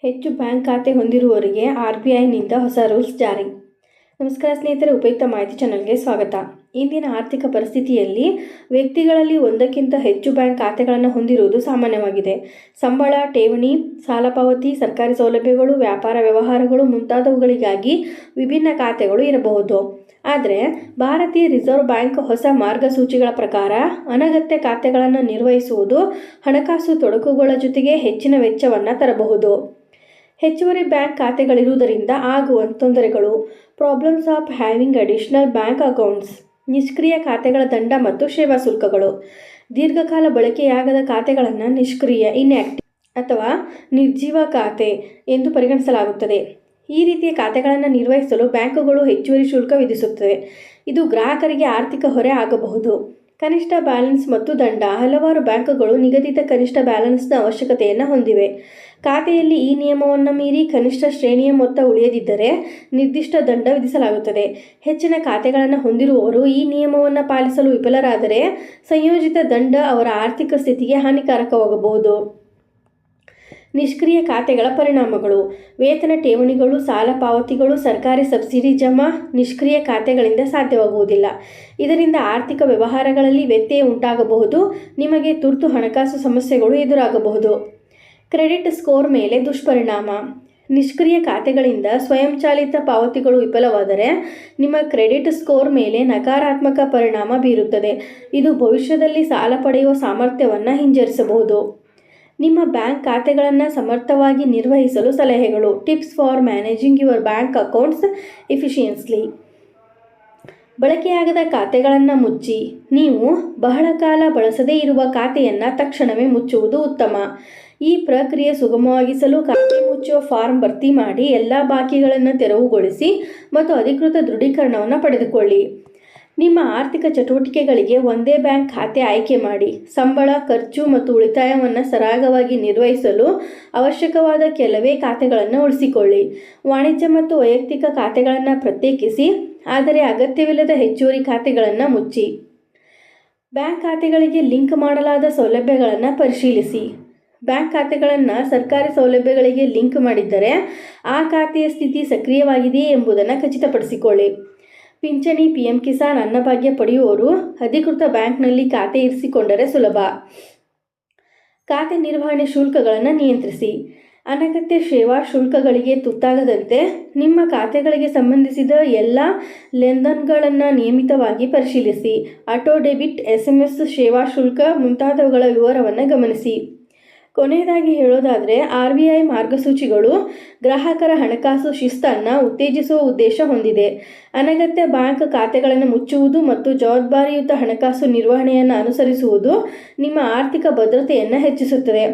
ಹೆಚ್ಚು ಬ್ಯಾಂಕ್ ಖಾತೆ ಹೊಂದಿರುವವರಿಗೆ RBIನಿಂದ ಹೊಸ ರೂಲ್ಸ್ ಜಾರಿ. ನಮಸ್ಕಾರ ಸ್ನೇಹಿತರೆ, ಉಪಯುಕ್ತ ಮಾಹಿತಿ ಚಾನಲ್ಗೆ ಸ್ವಾಗತ. ಇಂದಿನ ಆರ್ಥಿಕ ಪರಿಸ್ಥಿತಿಯಲ್ಲಿ ವ್ಯಕ್ತಿಗಳಲ್ಲಿ ಒಂದಕ್ಕಿಂತ ಹೆಚ್ಚು ಬ್ಯಾಂಕ್ ಖಾತೆಗಳನ್ನು ಹೊಂದಿರುವುದು ಸಾಮಾನ್ಯವಾಗಿದೆ. ಸಂಬಳ, ಠೇವಣಿ, ಸಾಲ ಪಾವತಿ, ಸರ್ಕಾರಿ ಸೌಲಭ್ಯಗಳು, ವ್ಯಾಪಾರ ವ್ಯವಹಾರಗಳು ಮುಂತಾದವುಗಳಿಗಾಗಿ ವಿಭಿನ್ನ ಖಾತೆಗಳು ಇರಬಹುದು. ಆದರೆ ಭಾರತೀಯ ರಿಸರ್ವ್ ಬ್ಯಾಂಕ್ ಹೊಸ ಮಾರ್ಗಸೂಚಿಗಳ ಪ್ರಕಾರ ಅನಗತ್ಯ ಖಾತೆಗಳನ್ನು ನಿರ್ವಹಿಸುವುದು ಹಣಕಾಸು ತೊಡಕುಗಳ ಜೊತೆಗೆ ಹೆಚ್ಚಿನ ವೆಚ್ಚವನ್ನು ತರಬಹುದು. ಹೆಚ್ಚುವರಿ ಬ್ಯಾಂಕ್ ಖಾತೆಗಳಿರುವುದರಿಂದ ಆಗುವ ತೊಂದರೆಗಳು. Problems of having additional bank accounts. ನಿಷ್ಕ್ರಿಯ ಖಾತೆಗಳ ದಂಡ ಮತ್ತು ಸೇವಾ ಶುಲ್ಕಗಳು. ದೀರ್ಘಕಾಲ ಬಳಕೆಯಾಗದ ಖಾತೆಗಳನ್ನು ನಿಷ್ಕ್ರಿಯ ಇನ್ಆಕ್ಟಿವ್ ಅಥವಾ ನಿರ್ಜೀವ ಖಾತೆ ಎಂದು ಪರಿಗಣಿಸಲಾಗುತ್ತದೆ. ಈ ರೀತಿಯ ಖಾತೆಗಳನ್ನು ನಿರ್ವಹಿಸಲು ಬ್ಯಾಂಕುಗಳು ಹೆಚ್ಚುವರಿ ಶುಲ್ಕ ವಿಧಿಸುತ್ತವೆ. ಇದು ಗ್ರಾಹಕರಿಗೆ ಆರ್ಥಿಕ ಹೊರೆ ಆಗಬಹುದು. ಕನಿಷ್ಠ ಬ್ಯಾಲೆನ್ಸ್ ಮತ್ತು ದಂಡ. ಹಲವಾರು ಬ್ಯಾಂಕುಗಳು ನಿಗದಿತ ಕನಿಷ್ಠ ಬ್ಯಾಲೆನ್ಸ್ನ ಅವಶ್ಯಕತೆಯನ್ನು ಹೊಂದಿವೆ. ಖಾತೆಯಲ್ಲಿ ಈ ನಿಯಮವನ್ನು ಮೀರಿ ಕನಿಷ್ಠ ಶ್ರೇಣಿಯ ಮೊತ್ತ ಉಳಿಯದಿದ್ದರೆ ನಿರ್ದಿಷ್ಟ ದಂಡ ವಿಧಿಸಲಾಗುತ್ತದೆ. ಹೆಚ್ಚಿನ ಖಾತೆಗಳನ್ನು ಹೊಂದಿರುವವರು ಈ ನಿಯಮವನ್ನು ಪಾಲಿಸಲು ವಿಫಲರಾದರೆ ಸಂಯೋಜಿತ ದಂಡ ಅವರ ಆರ್ಥಿಕ ಸ್ಥಿತಿಗೆ ಹಾನಿಕಾರಕವಾಗಬಹುದು. ನಿಷ್ಕ್ರಿಯ ಖಾತೆಗಳ ಪರಿಣಾಮಗಳು. ವೇತನ, ಠೇವಣಿಗಳು, ಸಾಲ ಪಾವತಿಗಳು, ಸರ್ಕಾರಿ ಸಬ್ಸಿಡಿ ಜಮಾ ನಿಷ್ಕ್ರಿಯ ಖಾತೆಗಳಿಂದ ಸಾಧ್ಯವಾಗುವುದಿಲ್ಲ. ಇದರಿಂದ ಆರ್ಥಿಕ ವ್ಯವಹಾರಗಳಲ್ಲಿ ವ್ಯತ್ಯಯ ಉಂಟಾಗಬಹುದು. ನಿಮಗೆ ತುರ್ತು ಹಣಕಾಸು ಸಮಸ್ಯೆಗಳು ಎದುರಾಗಬಹುದು. ಕ್ರೆಡಿಟ್ ಸ್ಕೋರ್ ಮೇಲೆ ದುಷ್ಪರಿಣಾಮ. ನಿಷ್ಕ್ರಿಯ ಖಾತೆಗಳಿಂದ ಸ್ವಯಂಚಾಲಿತ ಪಾವತಿಗಳು ವಿಫಲವಾದರೆ ನಿಮ್ಮ ಕ್ರೆಡಿಟ್ ಸ್ಕೋರ್ ಮೇಲೆ ನಕಾರಾತ್ಮಕ ಪರಿಣಾಮ ಬೀರುತ್ತದೆ. ಇದು ಭವಿಷ್ಯದಲ್ಲಿ ಸಾಲ ಪಡೆಯುವ ಸಾಮರ್ಥ್ಯವನ್ನು ಹಿಂಜರಿಸಬಹುದು. ನಿಮ್ಮ ಬ್ಯಾಂಕ್ ಖಾತೆಗಳನ್ನು ಸಮರ್ಥವಾಗಿ ನಿರ್ವಹಿಸಲು ಸಲಹೆಗಳು. Tips for managing your bank accounts efficiently. ಬಳಕೆಯಾಗದ ಖಾತೆಗಳನ್ನು ಮುಚ್ಚಿ. ನೀವು ಬಹಳ ಕಾಲ ಬಳಸದೇ ಇರುವ ಖಾತೆಯನ್ನು ತಕ್ಷಣವೇ ಮುಚ್ಚುವುದು ಉತ್ತಮ. ಈ ಪ್ರಕ್ರಿಯೆ ಸುಗಮವಾಗಿಸಲು ಖಾತೆ ಮುಚ್ಚುವ ಫಾರ್ಮ್ ಭರ್ತಿ ಮಾಡಿ, ಎಲ್ಲ ಬಾಕಿಗಳನ್ನು ತೆರವುಗೊಳಿಸಿ ಮತ್ತು ಅಧಿಕೃತ ದೃಢೀಕರಣವನ್ನು ಪಡೆದುಕೊಳ್ಳಿ. ನಿಮ್ಮ ಆರ್ಥಿಕ ಚಟುವಟಿಕೆಗಳಿಗೆ ಒಂದೇ ಬ್ಯಾಂಕ್ ಖಾತೆ ಆಯ್ಕೆ ಮಾಡಿ. ಸಂಬಳ, ಖರ್ಚು ಮತ್ತು ಉಳಿತಾಯವನ್ನು ಸರಾಗವಾಗಿ ನಿರ್ವಹಿಸಲು ಅವಶ್ಯಕವಾದ ಕೆಲವೇ ಖಾತೆಗಳನ್ನು ಉಳಿಸಿಕೊಳ್ಳಿ. ವಾಣಿಜ್ಯ ಮತ್ತು ವೈಯಕ್ತಿಕ ಖಾತೆಗಳನ್ನು ಪ್ರತ್ಯೇಕಿಸಿ, ಆದರೆ ಅಗತ್ಯವಿಲ್ಲದ ಹೆಚ್ಚುವರಿ ಖಾತೆಗಳನ್ನು ಮುಚ್ಚಿ. ಬ್ಯಾಂಕ್ ಖಾತೆಗಳಿಗೆ ಲಿಂಕ್ ಮಾಡಲಾದ ಸೌಲಭ್ಯಗಳನ್ನು ಪರಿಶೀಲಿಸಿ. ಬ್ಯಾಂಕ್ ಖಾತೆಗಳನ್ನು ಸರ್ಕಾರಿ ಸೌಲಭ್ಯಗಳಿಗೆ ಲಿಂಕ್ ಮಾಡಿದ್ದರೆ ಆ ಖಾತೆಯ ಸ್ಥಿತಿ ಸಕ್ರಿಯವಾಗಿದೆಯೇ ಎಂಬುದನ್ನು ಖಚಿತಪಡಿಸಿಕೊಳ್ಳಿ. ಪಿಂಚಣಿ, PM ಕಿಸಾನ್, ಅನ್ನಭಾಗ್ಯ ಪಡೆಯುವವರು ಅಧಿಕೃತ ಬ್ಯಾಂಕ್ನಲ್ಲಿ ಖಾತೆ ಇರಿಸಿಕೊಂಡರೆ ಸುಲಭ. ಖಾತೆ ನಿರ್ವಹಣೆ ಶುಲ್ಕಗಳನ್ನು ನಿಯಂತ್ರಿಸಿ. ಅನಗತ್ಯ ಸೇವಾ ಶುಲ್ಕಗಳಿಗೆ ತುತ್ತಾಗದಂತೆ ನಿಮ್ಮ ಖಾತೆಗಳಿಗೆ ಸಂಬಂಧಿಸಿದ ಎಲ್ಲ ಲೇನ್ದೇನ್ಗಳನ್ನು ನಿಯಮಿತವಾಗಿ ಪರಿಶೀಲಿಸಿ. ಆಟೋ ಡೆಬಿಟ್, SMS ಸೇವಾ ಶುಲ್ಕ ಮುಂತಾದವುಗಳ ವಿವರವನ್ನು ಗಮನಿಸಿ. ಕೊನೆಯದಾಗಿ ಹೇಳೋದಾದರೆ, RBI ಮಾರ್ಗಸೂಚಿಗಳು ಗ್ರಾಹಕರ ಹಣಕಾಸು ಶಿಸ್ತನ್ನು ಉತ್ತೇಜಿಸುವ ಉದ್ದೇಶ ಹೊಂದಿದೆ. ಅನಗತ್ಯ ಬ್ಯಾಂಕ್ ಖಾತೆಗಳನ್ನು ಮುಚ್ಚುವುದು ಮತ್ತು ಜವಾಬ್ದಾರಿಯುತ ಹಣಕಾಸು ನಿರ್ವಹಣೆಯನ್ನು ಅನುಸರಿಸುವುದು ನಿಮ್ಮ ಆರ್ಥಿಕ ಭದ್ರತೆಯನ್ನು ಹೆಚ್ಚಿಸುತ್ತದೆ.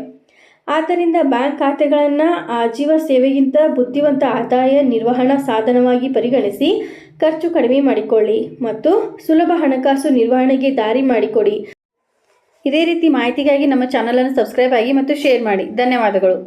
ಆದ್ದರಿಂದ ಬ್ಯಾಂಕ್ ಖಾತೆಗಳನ್ನು ಆಜೀವ ಸೇವೆಗಿಂತ ಬುದ್ಧಿವಂತ ಆದಾಯ ನಿರ್ವಹಣಾ ಸಾಧನವಾಗಿ ಪರಿಗಣಿಸಿ ಖರ್ಚು ಕಡಿಮೆ ಮಾಡಿಕೊಳ್ಳಿ ಮತ್ತು ಸುಲಭ ಹಣಕಾಸು ನಿರ್ವಹಣೆಗೆ ದಾರಿ ಮಾಡಿಕೊಡಿ. ಇದೇ ರೀತಿ ಮಾಹಿತಿಗಾಗಿ ನಮ್ಮ ಚಾನಲನ್ನು ಸಬ್ಸ್ಕ್ರೈಬ್ ಆಗಿ ಮತ್ತು ಶೇರ್ ಮಾಡಿ. ಧನ್ಯವಾದಗಳು.